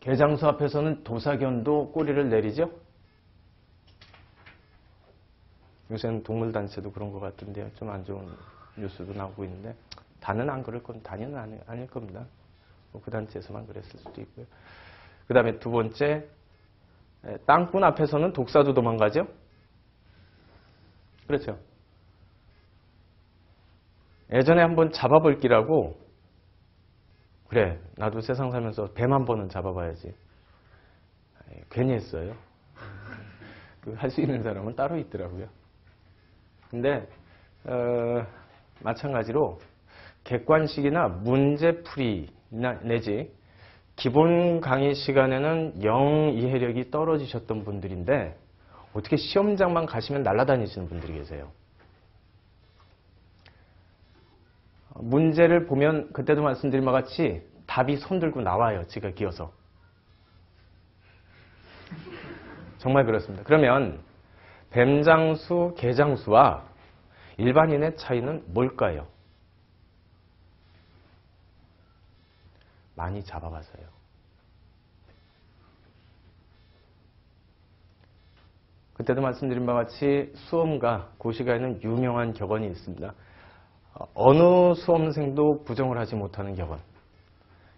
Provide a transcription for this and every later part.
개장수 앞에서는 도사견도 꼬리를 내리죠? 요새는 동물단체도 그런 것 같은데요. 좀 안 좋은 뉴스도 나오고 있는데 다는 안 그럴 겁니다. 다는 아닐 겁니다. 뭐 그 단체에서만 그랬을 수도 있고요. 그 다음에 두 번째, 땅꾼 앞에서는 독사도 도망가죠? 그렇죠. 예전에 한번 잡아볼기라고 그래 나도 세상 살면서 뱀 한 번은 잡아봐야지. 괜히 했어요. 할 수 있는 사람은 따로 있더라고요. 근데 마찬가지로 객관식이나 문제풀이나 내지 기본 강의 시간에는 영 이해력이 떨어지셨던 분들인데 어떻게 시험장만 가시면 날아다니시는 분들이 계세요. 문제를 보면 그때도 말씀드린 바와 같이 답이 손들고 나와요. 지가 기어서. 정말 그렇습니다. 그러면 뱀장수, 개장수와 일반인의 차이는 뭘까요? 많이 잡아봐서요. 그때도 말씀드린 바와 같이 수험가, 고시가에는 유명한 격언이 있습니다. 어느 수험생도 부정을 하지 못하는 격언.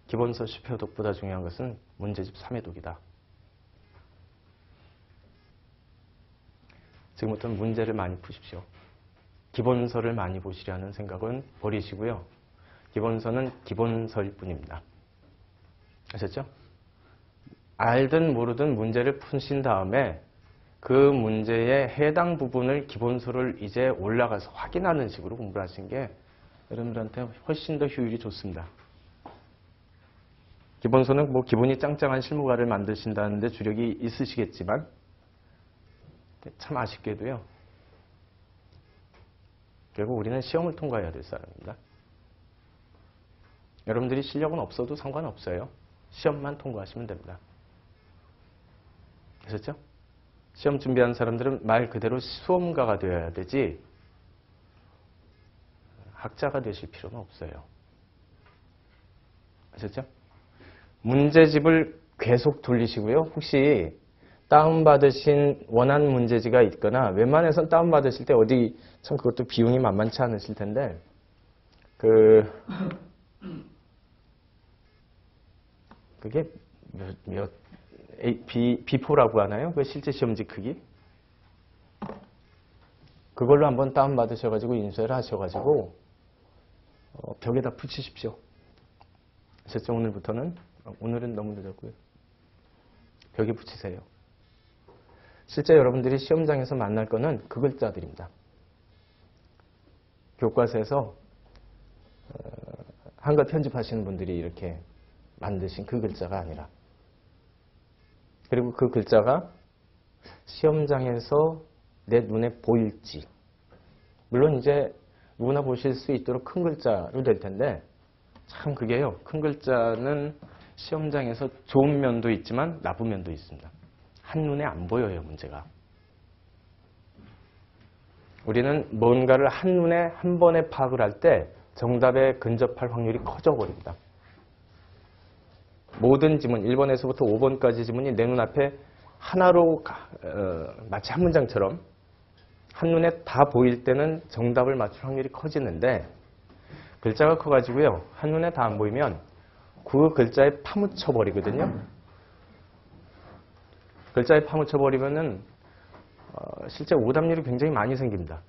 기본서 10회독보다 중요한 것은 문제집 3회독이다. 지금부터는 문제를 많이 푸십시오. 기본서를 많이 보시려는 생각은 버리시고요. 기본서는 기본서일 뿐입니다. 아셨죠? 알든 모르든 문제를 푸신 다음에 그 문제의 해당 부분을 기본서를 이제 올라가서 확인하는 식으로 공부를 하신 게 여러분들한테 훨씬 더 효율이 좋습니다. 기본서는 뭐 기본이 짱짱한 실무가를 만드신다는데 주력이 있으시겠지만 참 아쉽게도요. 결국 우리는 시험을 통과해야 될 사람입니다. 여러분들이 실력은 없어도 상관없어요. 시험만 통과하시면 됩니다. 아셨죠? 시험 준비하는 사람들은 말 그대로 수험가가 되어야 되지 학자가 되실 필요는 없어요. 아셨죠? 문제집을 계속 돌리시고요. 혹시 다운받으신 원하는 문제지가 있거나 웬만해선 다운받으실 때 어디 참 그것도 비용이 만만치 않으실 텐데 그게 B4라고 하나요? 그 실제 시험지 크기? 그걸로 한번 다운받으셔가지고 인쇄를 하셔가지고 벽에다 붙이십시오. 아셨죠? 오늘부터는? 오늘은 너무 늦었고요. 벽에 붙이세요. 실제 여러분들이 시험장에서 만날 거는 그 글자들입니다. 교과서에서 한글 편집하시는 분들이 이렇게 만드신 그 글자가 아니라 그리고 그 글자가 시험장에서 내 눈에 보일지 물론 이제 누구나 보실 수 있도록 큰 글자로 될 텐데 참 그게요. 큰 글자는 시험장에서 좋은 면도 있지만 나쁜 면도 있습니다. 한눈에 안 보여요. 문제가. 우리는 뭔가를 한눈에 한 번에 파악을 할 때 정답에 근접할 확률이 커져 버립니다. 모든 지문 1번에서부터 5번까지 지문이 내 눈앞에 하나로 마치 한 문장처럼 한눈에 다 보일 때는 정답을 맞출 확률이 커지는데 글자가 커가지고요. 한눈에 다 안 보이면 그 글자에 파묻혀 버리거든요. 글자에 파묻혀 버리면은 실제 오답률이 굉장히 많이 생깁니다.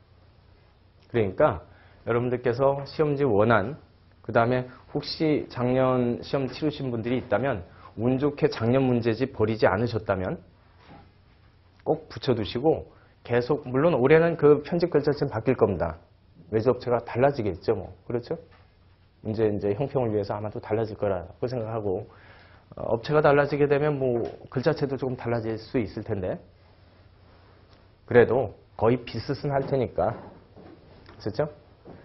그러니까 여러분들께서 시험지 원안 그 다음에 혹시 작년 시험 치르신 분들이 있다면 운 좋게 작년 문제집 버리지 않으셨다면 꼭 붙여두시고 계속 물론 올해는 그 편집 글자체는 바뀔 겁니다. 외주업체가 달라지겠죠. 뭐 그렇죠? 이제 형평을 위해서 아마도 달라질 거라고 생각하고 업체가 달라지게 되면 뭐 글자체도 조금 달라질 수 있을 텐데 그래도 거의 비슷은 할 테니까 그렇죠?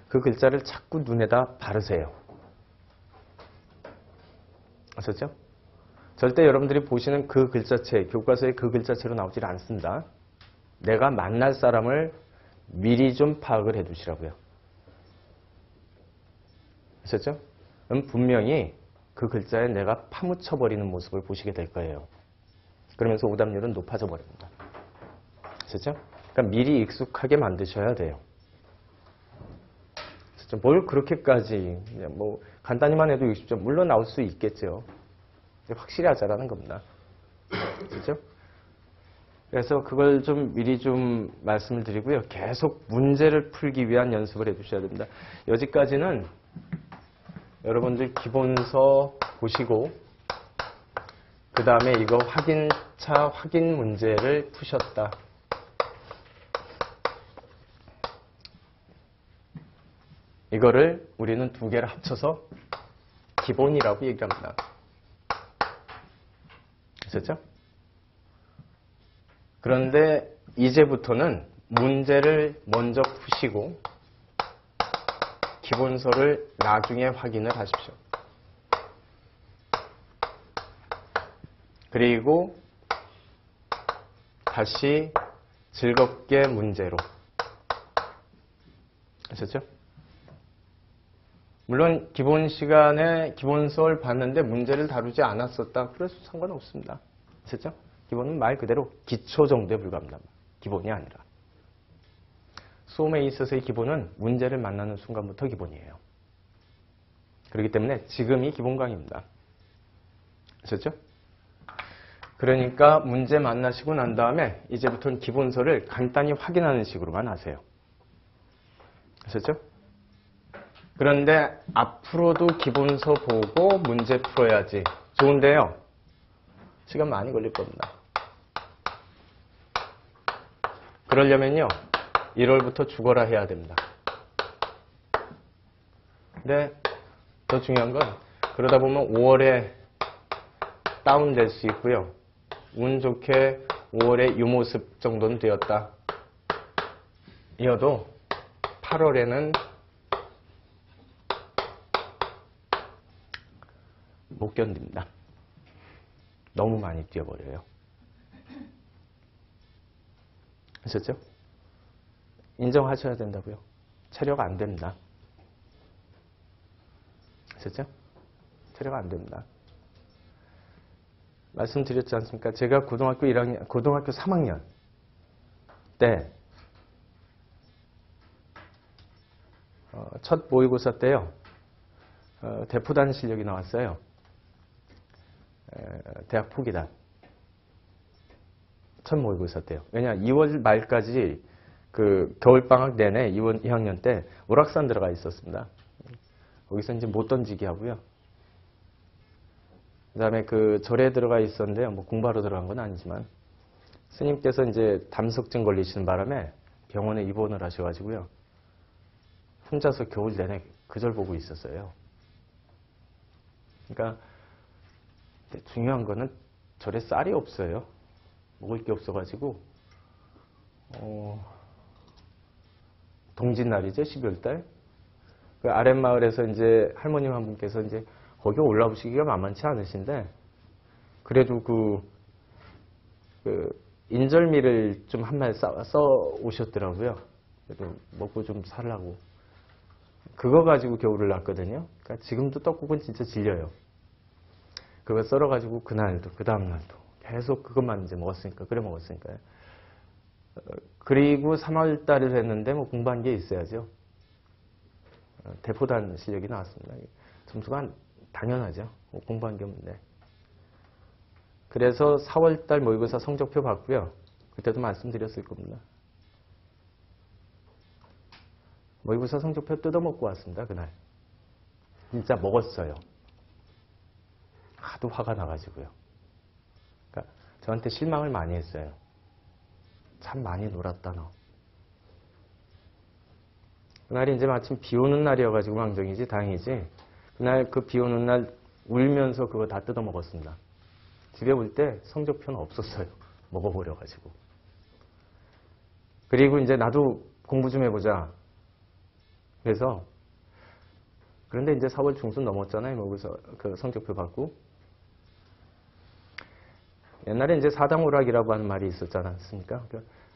그 글자를 자꾸 눈에다 바르세요. 아셨죠? 절대 여러분들이 보시는 그 글자체, 교과서의 그 글자체로 나오질 않습니다. 내가 만날 사람을 미리 좀 파악을 해 두시라고요. 아셨죠? 그럼 분명히 그 글자에 내가 파묻혀버리는 모습을 보시게 될 거예요. 그러면서 오답률은 높아져 버립니다. 그렇죠? 그러니까 미리 익숙하게 만드셔야 돼요. 그렇죠? 뭘 그렇게까지 뭐 간단히만 해도 60점 물론 나올 수 있겠죠. 확실히 하자라는 겁니다. 그렇죠? 그래서 그걸 좀 미리 좀 말씀을 드리고요. 계속 문제를 풀기 위한 연습을 해주셔야 됩니다. 여기까지는 여러분들 기본서 보시고 그 다음에 이거 확인차 확인 문제를 푸셨다. 이거를 우리는 두 개를 합쳐서 기본이라고 얘기합니다. 아셨죠? 그런데 이제부터는 문제를 먼저 푸시고 기본서를 나중에 확인을 하십시오. 그리고 다시 즐겁게 문제로. 아셨죠? 물론 기본 시간에 기본서를 봤는데 문제를 다루지 않았었다. 그래서 상관없습니다. 아셨죠? 기본은 말 그대로 기초 정도에 불과합니다. 기본이 아니라. 수험에 있어서의 기본은 문제를 만나는 순간부터 기본이에요. 그렇기 때문에 지금이 기본 강의입니다. 아셨죠? 그러니까 문제 만나시고 난 다음에 이제부터는 기본서를 간단히 확인하는 식으로만 하세요. 아셨죠? 그런데 앞으로도 기본서 보고 문제 풀어야지. 좋은데요. 시간 많이 걸릴 겁니다. 그러려면요. 1월부터 죽어라 해야 됩니다. 근데 더 중요한 건 그러다 보면 5월에 다운될 수 있고요. 운 좋게 5월에 이 모습 정도는 되었다. 이어도 8월에는 못 견딥니다. 너무 많이 뛰어버려요. 아셨죠? 인정하셔야 된다고요. 체력 안 됩니다. 아셨죠? 체력 안 됩니다. 말씀드렸지 않습니까? 제가 고등학교 3학년 때 첫 모의고사 때요. 대포단 실력이 나왔어요. 대학 포기단. 첫 모의고사 때요. 왜냐 2월 말까지 그 겨울방학 내내 2학년 때 오락산 들어가 있었습니다. 거기서 이제 못 던지기 하고요. 그 다음에 그 절에 들어가 있었는데요. 뭐 공부하러 들어간 건 아니지만 스님께서 이제 담석증 걸리시는 바람에 병원에 입원을 하셔가지고요. 혼자서 겨울 내내 그 절 보고 있었어요. 그러니까 중요한 거는 절에 쌀이 없어요. 먹을 게 없어가지고 동짓날이죠. 12월달. 그 아랫마을에서 이제 할머님 한 분께서 이제 거기 올라오시기가 만만치 않으신데 그래도 그 인절미를 좀 한 말 써 오셨더라고요. 그래도 먹고 좀 살라고. 그거 가지고 겨울을 났거든요. 그러니까 지금도 떡국은 진짜 질려요. 그거 썰어가지고 그날도 그 다음날도 계속 그것만 이제 먹었으니까 그래 먹었으니까요. 그리고 3월 달에 됐는데 뭐 공부한 게 있어야죠. 대포단 실력이 나왔습니다. 점수가 당연하죠. 뭐 공부한 게 없는데. 그래서 4월 달 모의고사 성적표 봤고요. 그때도 말씀드렸을 겁니다. 모의고사 성적표 뜯어먹고 왔습니다. 그날. 진짜 먹었어요. 하도 화가 나가지고요. 그러니까 저한테 실망을 많이 했어요. 참 많이 놀았다 너. 그날이 이제 마침 비 오는 날이어가지고 망정이지 다행이지. 그날 그 비 오는 날 울면서 그거 다 뜯어 먹었습니다. 집에 올 때 성적표는 없었어요. 먹어버려가지고. 그리고 이제 나도 공부 좀 해보자. 그래서 그런데 이제 4월 중순 넘었잖아요. 거기서 그 성적표 받고. 옛날에 이제 사당오락이라고 하는 말이 있었지 않습니까?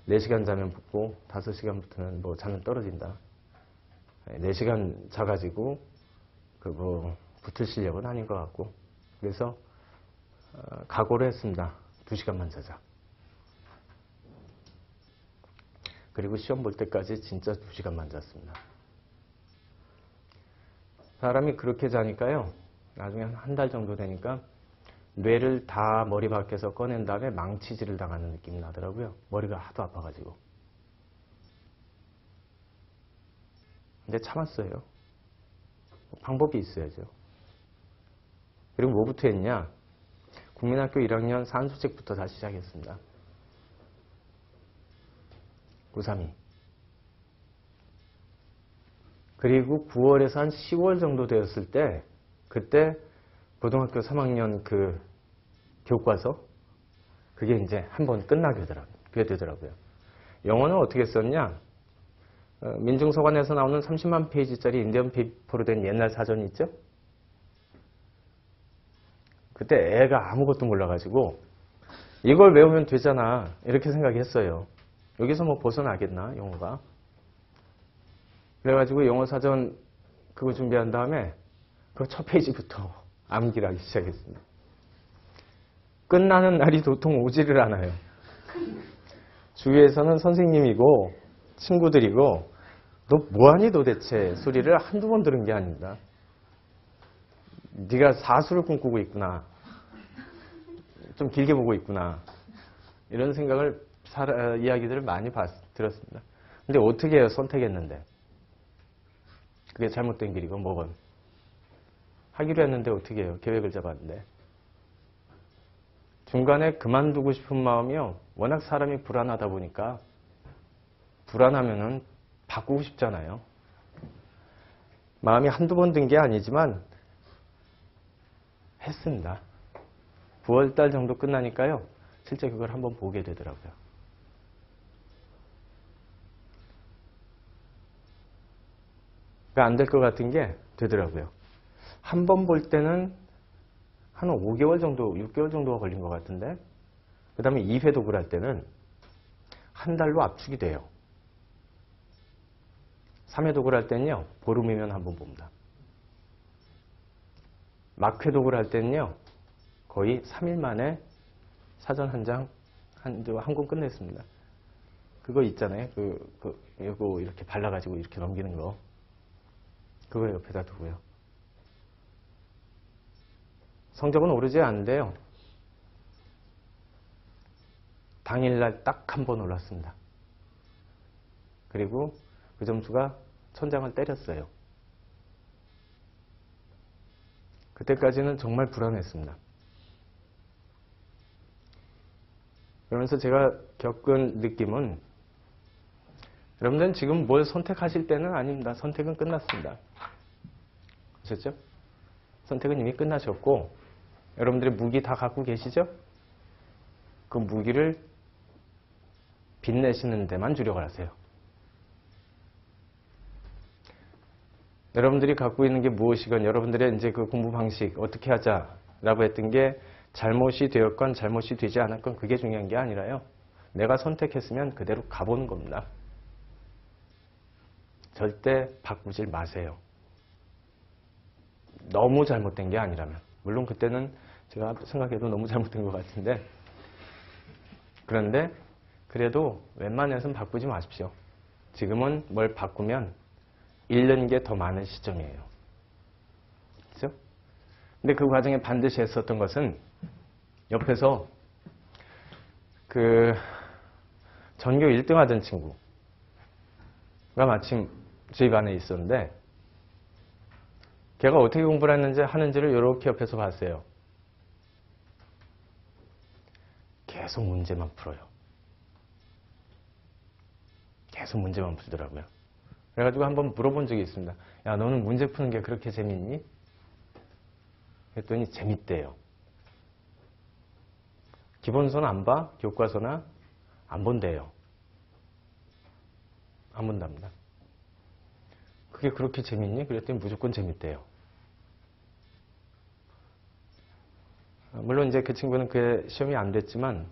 4시간 자면 붙고 5시간부터는 뭐 자면 떨어진다. 4시간 자가지고 그 뭐 붙을 실력은 아닌 것 같고. 그래서 각오를 했습니다. 2시간만 자자. 그리고 시험 볼 때까지 진짜 2시간만 잤습니다. 사람이 그렇게 자니까요. 나중에 한 달 정도 되니까 뇌를 다 머리 밖에서 꺼낸 다음에 망치질을 당하는 느낌이 나더라고요. 머리가 하도 아파가지고. 근데 참았어요. 방법이 있어야죠. 그리고 뭐부터 했냐? 국민학교 1학년 산수책부터 다시 시작했습니다. 932. 그리고 9월에서 한 10월 정도 되었을 때 그때 고등학교 3학년 그 교과서 그게 이제 한번 끝나게 되더라고요. 영어는 어떻게 썼냐? 민중서관에서 나오는 30만 페이지짜리 인디언 페이퍼로 된 옛날 사전이 있죠? 그때 애가 아무것도 몰라가지고 이걸 외우면 되잖아 이렇게 생각했어요. 여기서 뭐 벗어나겠나 영어가. 그래가지고 영어 사전 그거 준비한 다음에 그 첫 페이지부터 암기를 하기 시작했습니다. 끝나는 날이 도통 오지를 않아요. 주위에서는 선생님이고 친구들이고 너 뭐하니 도대체 소리를 한두 번 들은 게 아닙니다. 네가 사수를 꿈꾸고 있구나. 좀 길게 보고 있구나. 이런 생각을 이야기들을 많이 들었습니다. 근데 어떻게 해요? 선택했는데. 그게 잘못된 길이고 뭐건. 하기로 했는데 어떻게 해요? 계획을 잡았는데. 중간에 그만두고 싶은 마음이요. 워낙 사람이 불안하다 보니까 불안하면은 바꾸고 싶잖아요. 마음이 한두 번 든 게 아니지만 했습니다. 9월달 정도 끝나니까요. 실제 그걸 한번 보게 되더라고요. 안 될 것 같은 게 되더라고요. 한 번 볼 때는 한 5개월 정도, 6개월 정도가 걸린 것 같은데 그 다음에 2회 독을 할 때는 한 달로 압축이 돼요. 3회 독을 할 때는요. 보름이면 한 번 봅니다. 막회 독을 할 때는요. 거의 3일 만에 사전 한 장, 한 권 끝냈습니다. 그거 있잖아요. 이거 이렇게 발라가지고 이렇게 넘기는 거. 그거 옆에다 두고요. 성적은 오르지 않는데요. 당일날 딱 한 번 올랐습니다. 그리고 그 점수가 천장을 때렸어요. 그때까지는 정말 불안했습니다. 그러면서 제가 겪은 느낌은 여러분들은 지금 뭘 선택하실 때는 아닙니다. 선택은 끝났습니다. 아셨죠? 선택은 이미 끝나셨고 여러분들의 무기 다 갖고 계시죠? 그 무기를 빛내시는 데만 주력을 하세요. 여러분들이 갖고 있는 게 무엇이건 여러분들의 이제 그 공부 방식 어떻게 하자라고 했던 게 잘못이 되었건 잘못이 되지 않았건 그게 중요한 게 아니라요. 내가 선택했으면 그대로 가보는 겁니다. 절대 바꾸질 마세요. 너무 잘못된 게 아니라면. 물론 그때는 제가 생각해도 너무 잘못된 것 같은데 그런데 그래도 웬만해서는 바꾸지 마십시오. 지금은 뭘 바꾸면 잃는 게 더 많은 시점이에요. 그렇죠? 근데 그 과정에 반드시 했었던 것은 옆에서 그 전교 1등 하던 친구가 마침 저희 반에 있었는데 걔가 어떻게 공부를 했는지 하는지를 이렇게 옆에서 봤어요. 계속 문제만 풀어요. 계속 문제만 풀더라고요. 그래가지고 한번 물어본 적이 있습니다. 야, 너는 문제 푸는 게 그렇게 재밌니? 그랬더니 재밌대요. 기본서는 안 봐? 교과서나? 안 본대요. 안 본답니다. 그게 그렇게 재밌니? 그랬더니 무조건 재밌대요. 물론 이제 그 친구는 그 시험이 안 됐지만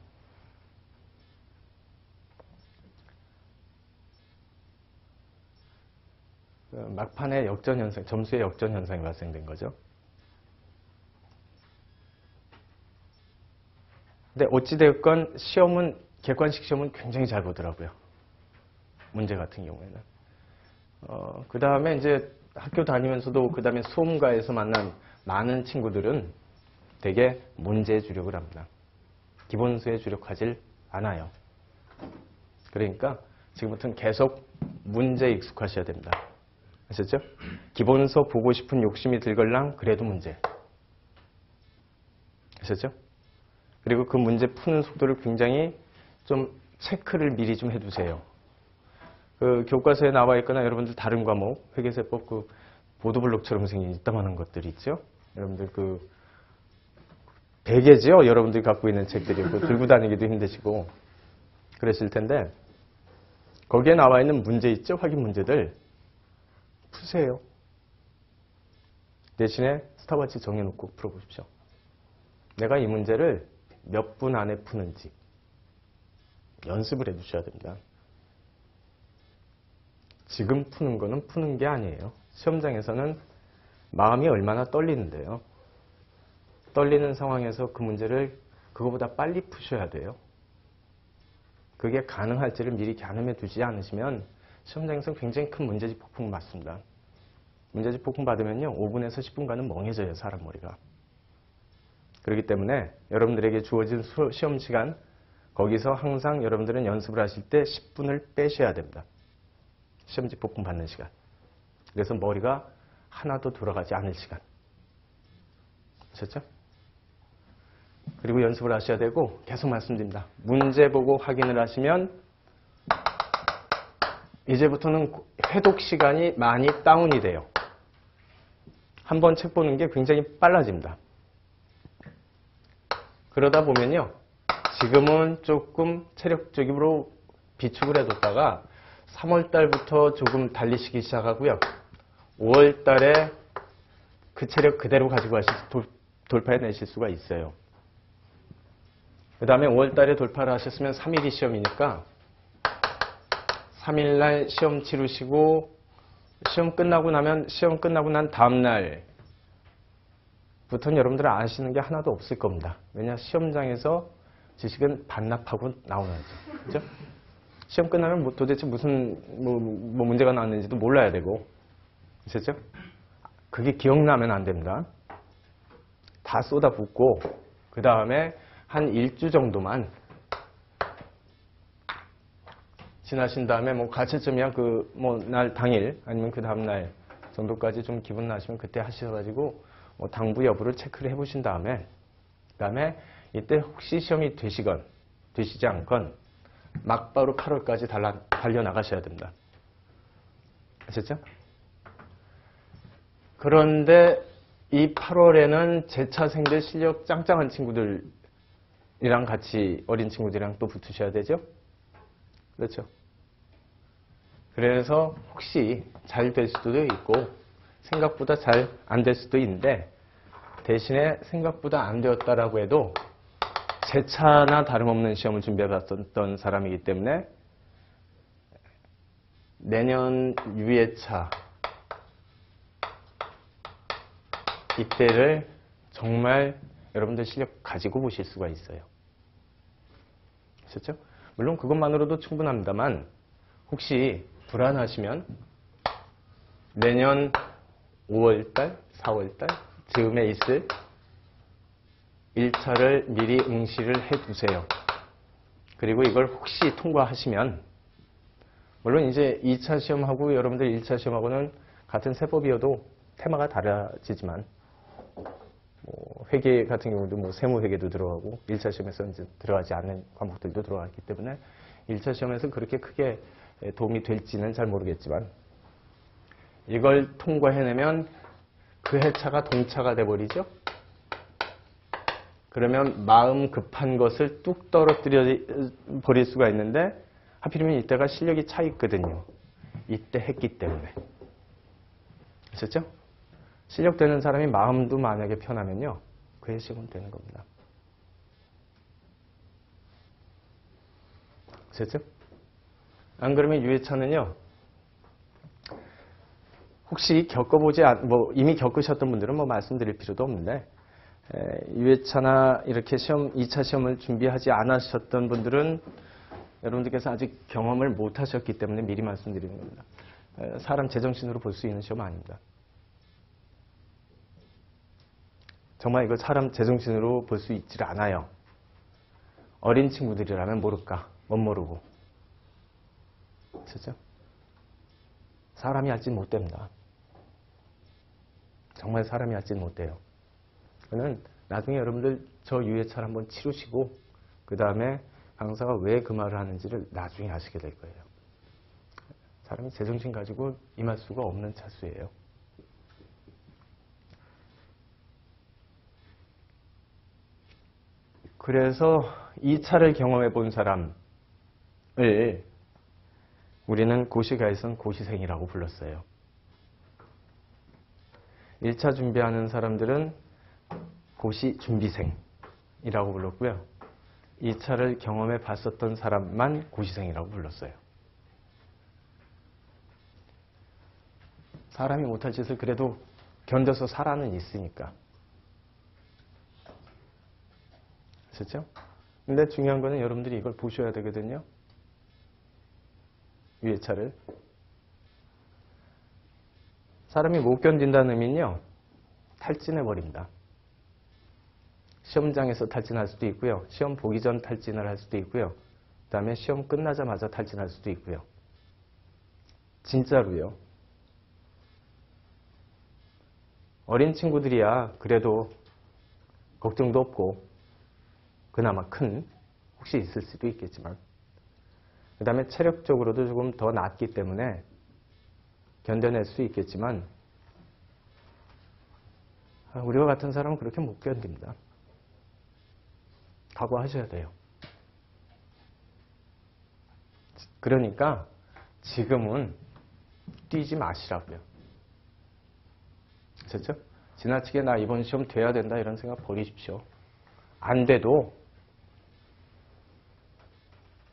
막판에 역전 현상, 점수의 역전 현상이 발생된 거죠. 근데 어찌되었건 시험은, 객관식 시험은 굉장히 잘 보더라고요. 문제 같은 경우에는. 그 다음에 이제 학교 다니면서도 그 다음에 수험가에서 만난 많은 친구들은 되게 문제에 주력을 합니다. 기본서에 주력하질 않아요. 그러니까 지금부터는 계속 문제에 익숙하셔야 됩니다. 아셨죠? 기본서 보고 싶은 욕심이 들걸랑 그래도 문제. 아셨죠? 그리고 그 문제 푸는 속도를 굉장히 좀 체크를 미리 좀 해두세요. 그 교과서에 나와 있거나 여러분들 다른 과목, 회계세법 그 보도블록처럼 생긴 이따만한 것들이 있죠? 여러분들 그 베개죠? 여러분들이 갖고 있는 책들이. 들고 다니기도 힘드시고 그랬을 텐데 거기에 나와 있는 문제 있죠? 확인 문제들 푸세요. 대신에 스탑워치 정해놓고 풀어보십시오. 내가 이 문제를 몇 분 안에 푸는지 연습을 해두셔야 됩니다. 지금 푸는 거는 푸는 게 아니에요. 시험장에서는 마음이 얼마나 떨리는데요. 떨리는 상황에서 그 문제를 그거보다 빨리 푸셔야 돼요. 그게 가능할지를 미리 가늠해 두지 않으시면 시험장에서 굉장히 큰 문제집 폭풍을 맞습니다. 문제집 폭풍 받으면요 5분에서 10분간은 멍해져요, 사람 머리가. 그렇기 때문에 여러분들에게 주어진 시험 시간, 거기서 항상 여러분들은 연습을 하실 때 10분을 빼셔야 됩니다. 시험지 폭풍 받는 시간. 그래서 머리가 하나도 돌아가지 않을 시간. 아셨죠? 그리고 연습을 하셔야 되고, 계속 말씀드립니다. 문제 보고 확인을 하시면 이제부터는 회독 시간이 많이 다운이 돼요. 한번 책 보는 게 굉장히 빨라집니다. 그러다 보면요, 지금은 조금 체력적으로 비축을 해뒀다가 3월달부터 조금 달리시기 시작하고요. 5월달에 그 체력 그대로 가지고 돌파해내실 수가 있어요. 그 다음에 5월달에 돌파를 하셨으면 3일이 시험이니까 3일날 시험 치르시고 시험 끝나고 난 다음날 부터는 여러분들은 아시는 게 하나도 없을 겁니다. 왜냐, 시험장에서 지식은 반납하고 나오는지. 그죠? 시험 끝나면 도대체 무슨 문제가 나왔는지도 몰라야 되고. 아셨죠? 그게 기억나면 안 됩니다. 다 쏟아붓고 그 다음에 한 1주 정도만 지나신 다음에 가채점이야 날 당일 아니면 그 다음날 정도까지 좀 기분 나시면 그때 하셔가지고 당부 여부를 체크를 해보신 다음에 그다음에 이때 혹시 시험이 되시지 않건 막바로 8월까지 달려나가셔야 됩니다. 아셨죠? 그런데 이 8월에는 재차생들 실력 짱짱한 친구들이랑 같이 어린 친구들이랑 또 붙으셔야 되죠? 그렇죠? 그래서 혹시 잘 될 수도 있고 생각보다 잘 안 될 수도 있는데 대신에 생각보다 안 되었다라고 해도 재차나 다름없는 시험을 준비해봤던 사람이기 때문에 내년 유예차 이때를 정말 여러분들 실력 가지고 보실 수가 있어요. 아셨죠? 물론 그것만으로도 충분합니다만 혹시 불안하시면 내년 5월달, 4월달 즈음에 있을 1차를 미리 응시를 해두세요. 그리고 이걸 혹시 통과하시면 물론 이제 2차 시험하고 여러분들 1차 시험하고는 같은 세법이어도 테마가 달라지지만 회계 같은 경우도 세무회계도 들어가고 1차 시험에서 이제 들어가지 않는 과목들도 들어가기 때문에 1차 시험에서 그렇게 크게 도움이 될지는 잘 모르겠지만 이걸 통과해내면 그 해차가 동차가 돼버리죠. 그러면 마음 급한 것을 뚝 떨어뜨려 버릴 수가 있는데 하필이면 이때가 실력이 차 있거든요. 이때 했기 때문에. 아셨죠? 실력 되는 사람이 마음도 만약에 편하면요. 그의 시험은 되는 겁니다. 아셨죠? 안 그러면 유예차는요. 혹시 이미 겪으셨던 분들은 말씀드릴 필요도 없는데 유예차나 이렇게 2차 시험을 준비하지 않으셨던 분들은 여러분들께서 아직 경험을 못 하셨기 때문에 미리 말씀드리는 겁니다. 사람 제정신으로 볼 수 있는 시험 아닙니다. 정말 이거 사람 제정신으로 볼 수 있질 않아요. 어린 친구들이라면 모를까? 못 모르고. 그렇죠? 사람이 알진 못됩니다. 정말 사람이 알진 못돼요. 그는 나중에 여러분들 저 유예차를 한번 치르시고 그 다음에 강사가 왜 그 말을 하는지를 나중에 아시게 될 거예요. 사람이 제정신 가지고 임할 수가 없는 차수예요. 그래서 2차를 경험해 본 사람을 우리는 고시가에선 고시생이라고 불렀어요. 1차 준비하는 사람들은 고시준비생이라고 불렀고요. 2차를 경험해 봤었던 사람만 고시생이라고 불렀어요. 사람이 못할 짓을 그래도 견뎌서 살아는 있으니까. 그렇죠? 근데 중요한 거는 여러분들이 이걸 보셔야 되거든요. 유예차를. 사람이 못 견딘다는 의미는요. 탈진해버립니다. 시험장에서 탈진할 수도 있고요. 시험 보기 전 탈진을 할 수도 있고요. 그 다음에 시험 끝나자마자 탈진할 수도 있고요. 진짜로요. 어린 친구들이야 그래도 걱정도 없고 그나마 큰 혹시 있을 수도 있겠지만 그 다음에 체력적으로도 조금 더 낫기 때문에 견뎌낼 수 있겠지만 우리와 같은 사람은 그렇게 못 견딥니다. 각오하셔야 돼요. 그러니까 지금은 뛰지 마시라고요. 그렇죠? 지나치게 나 이번 시험 돼야 된다 이런 생각 버리십시오. 안 돼도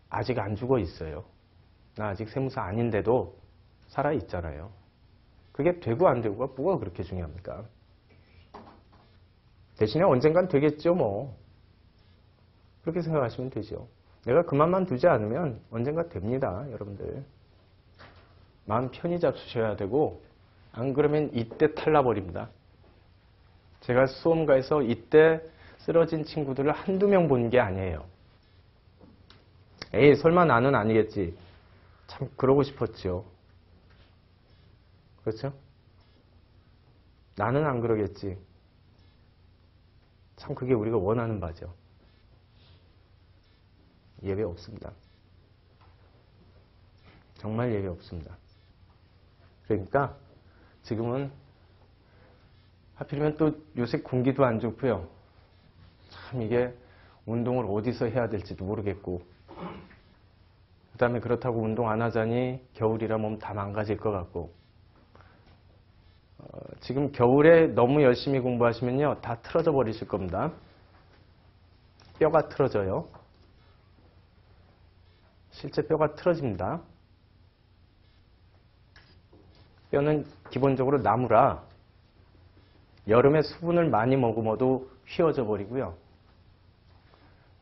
아직 안 죽어 있어요. 나 아직 세무사 아닌데도 살아 있잖아요. 그게 되고 안 되고가 뭐가 그렇게 중요합니까? 대신에 언젠간 되겠죠 뭐. 그렇게 생각하시면 되죠. 내가 그만만 두지 않으면 언젠가 됩니다. 여러분들. 마음 편히 잡수셔야 되고 안 그러면 이때 탈나버립니다. 제가 수험가에서 이때 쓰러진 친구들을 한두 명 본 게 아니에요. 에이 설마 나는 아니겠지. 참 그러고 싶었죠. 그렇죠? 나는 안 그러겠지. 참 그게 우리가 원하는 바죠. 예외 없습니다. 정말 예외 없습니다. 그러니까 지금은 하필이면 또 요새 공기도 안 좋고요. 참 이게 운동을 어디서 해야 될지도 모르겠고 그 다음에 그렇다고 운동 안 하자니 겨울이라 몸 다 망가질 것 같고 지금 겨울에 너무 열심히 공부하시면요 다 틀어져 버리실 겁니다. 뼈가 틀어져요. 실제 뼈가 틀어집니다. 뼈는 기본적으로 나무라 여름에 수분을 많이 머금어도 휘어져 버리고요.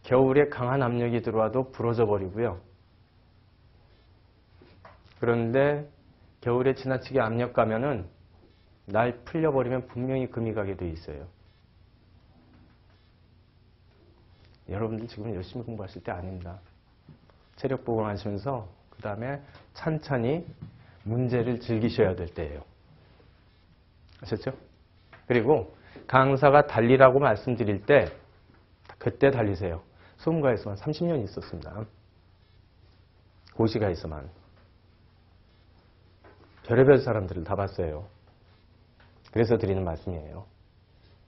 겨울에 강한 압력이 들어와도 부러져 버리고요. 그런데 겨울에 지나치게 압력 가면은 날 풀려버리면 분명히 금이 가게 돼 있어요. 여러분들 지금 열심히 공부하실 때 아닙니다. 체력 보강하시면서 그 다음에 찬찬히 문제를 즐기셔야 될 때예요. 아셨죠? 그리고 강사가 달리라고 말씀드릴 때 그때 달리세요. 수험가에서만 30년 있었습니다. 고시가에서만. 별의별 사람들을 다 봤어요. 그래서 드리는 말씀이에요.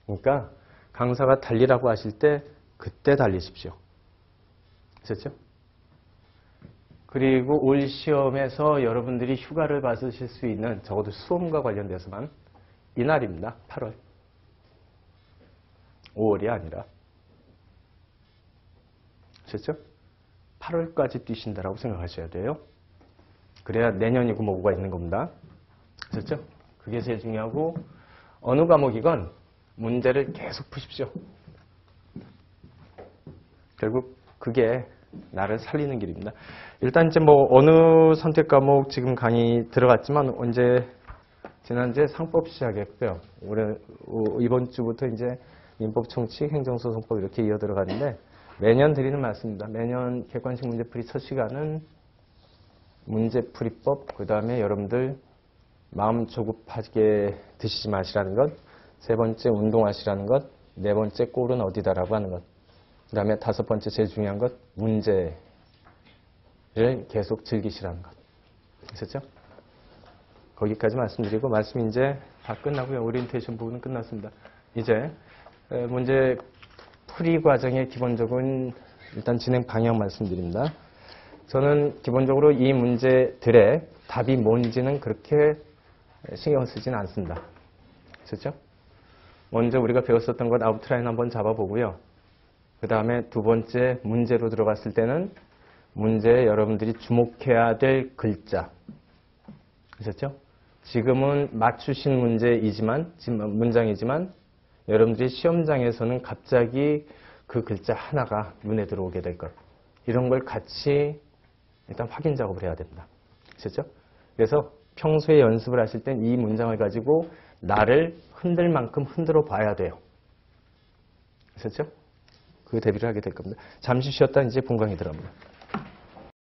그러니까 강사가 달리라고 하실 때 그때 달리십시오. 아셨죠? 그리고 올 시험에서 여러분들이 휴가를 받으실 수 있는 적어도 수험과 관련돼서만 이날입니다. 8월. 5월이 아니라. 아셨죠? 8월까지 뛰신다라고 생각하셔야 돼요. 그래야 내년이고 뭐가 있는 겁니다. 아셨죠? 그게 제일 중요하고 어느 과목이건 문제를 계속 푸십시오. 결국 그게 나를 살리는 길입니다. 일단 이제 뭐 어느 선택 과목 지금 강의 들어갔지만 지난주에 상법 시작했고요. 이번 주부터 이제 민법, 총칙, 행정소송법 이렇게 이어 들어가는데 매년 드리는 말씀입니다. 매년 객관식 문제풀이 첫 시간은 문제풀이법, 그 다음에 여러분들 마음 조급하게 드시지 마시라는 것, 세 번째 운동하시라는 것, 네 번째 골은 어디다라고 하는 것, 그 다음에 다섯 번째 제일 중요한 것, 문제를 계속 즐기시라는 것. 아셨죠? 거기까지 말씀드리고 말씀이 이제 다 끝나고요. 오리엔테이션 부분은 끝났습니다. 이제 문제 풀이 과정의 기본적인 일단 진행 방향 말씀드립니다. 저는 기본적으로 이 문제들의 답이 뭔지는 그렇게 신경 쓰지는 않습니다. 그렇죠? 먼저 우리가 배웠었던 것 아웃라인 한번 잡아보고요. 그 다음에 두 번째 문제로 들어갔을 때는 문제에 여러분들이 주목해야 될 글자. 그렇죠? 지금은 맞추신 문장이지만 여러분들이 시험장에서는 갑자기 그 글자 하나가 눈에 들어오게 될 것. 이런 걸 같이 일단 확인 작업을 해야 됩니다. 그렇죠? 그래서 평소에 연습을 하실 땐 이 문장을 가지고 나를 흔들 만큼 흔들어 봐야 돼요. 그렇죠? 그 대비를 하게 될 겁니다. 잠시 쉬었다 이제 본강에 들어갑니다.